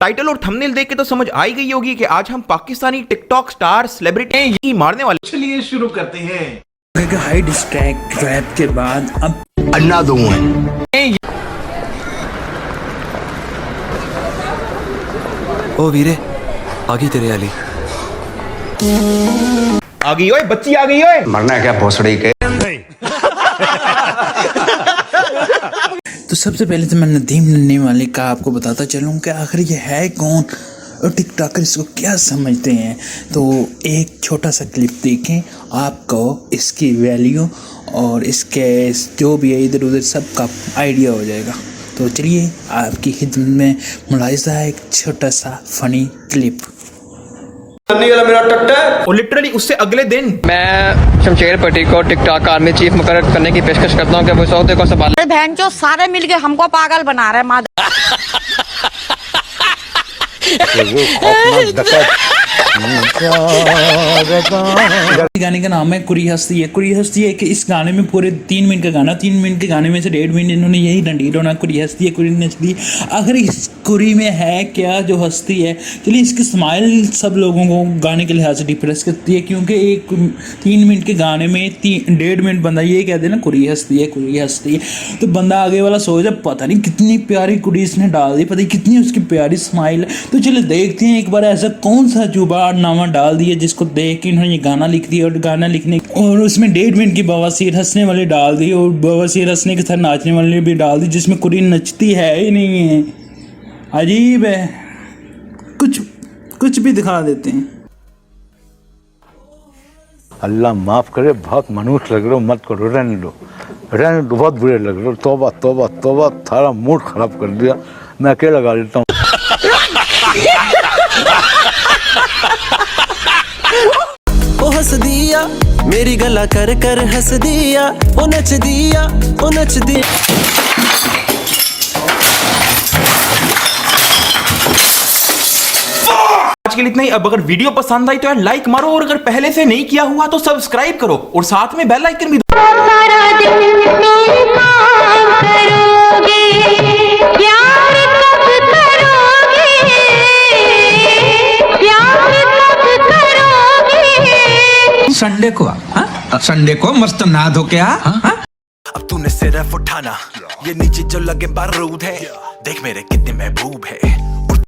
Title और thumbnail देख के तो समझ आ ही गई होगी कि आज हम पाकिस्तानी टिकटॉक स्टार सेलिब्रिटी ही मारने वाले। चलिए शुरू करते हैं। हाई डिस्ट्रैक्ट रैप के बाद अब अन्ना दो हैं। ओ वीरे आ गई तेरे वाली। आ गई ओए बच्ची, आ गई ओए। मरना है क्या भोसड़ी के। तो सबसे पहले तो मैं नदीम नन्हे वाले का आपको बताता चलूँ कि आखिर ये है कौन और टिकटॉकर इसको क्या समझते हैं। तो एक छोटा सा क्लिप देखें, आपको इसकी वैल्यू और इसके जो भी है इधर उधर सब का आइडिया हो जाएगा। तो चलिए आपकी खिदमत में मुलाहिजा है एक छोटा सा फनी क्लिप। मेरा टट्टर और लिटरली उससे अगले दिन मैं शमशेर पट्टी को टिकटॉक आर्मी चीफ मुकर्रर करने की पेशकश करता हूँ कि वो सौदे को संभाले। बहन जो सारे मिलके हमको पागल बना रहे हैं। गाने का नाम है कुरी हस्ती है। कुरी हस्ती है कि इस गाने में पूरे 3 मिनट का गाना, 3 मिनट के गाने में से 1.5 मिनट इन्होंने यही डंडी रोना कुरी हस्ती है कुरी नचती। आखिर इस कुरी में है क्या जो हस्ती है। चलिए इसकी स्माइल सब लोगों को गाने के लिहाज से डिप्रेस करती है, क्योंकि एक 3 मिनट के गाने में 1.5 मिनट बंदा ये कहते हैं ना कुरी हस्ती है कुरी हस्ती है, तो बंदा आगे वाला सोचा पता नहीं कितनी प्यारी कुड़ी इसने डाल दी, पता नहीं कितनी उसकी प्यारी स्माइल है। तो चलो देखते हैं एक बार ऐसा कौन सा जुबान नामा डाल दिया जिसको देख के इन्होंने ये गाना लिख दिया और गाना लिखने और उसमें 1.5 मिनट की बवासीर हंसने वाली डाल दी और बवासीर हंसने के साथ नाचने वाली भी डाल दी, जिसमें कुड़ी नचती है ही नहीं है। अजीब है, कुछ भी दिखा देते हैं। अल्लाह माफ़ करे, बहुत मनुष्य लग रहे हो, मत करो, रहने दो, बहुत बुरे लग रहे हो। तौबा तौबा तौबा, सारा मूड खराब कर दिया। मैं अकेला लगा लेता हूँ। ओ हंस दिया मेरी गला कर कर हंस दिया, ओ नच दिया ओ नच दिया। आज के लिए इतना ही। अब अगर वीडियो पसंद आई तो यार लाइक मारो, और अगर पहले से नहीं किया हुआ तो सब्सक्राइब करो और साथ में बेल आइकन भी दो। संडे को मस्त नहा धो के आ। अब तूने सिर्फ उठाना, ये नीचे जो लगे बारूद है, देख मेरे कितने महबूब है।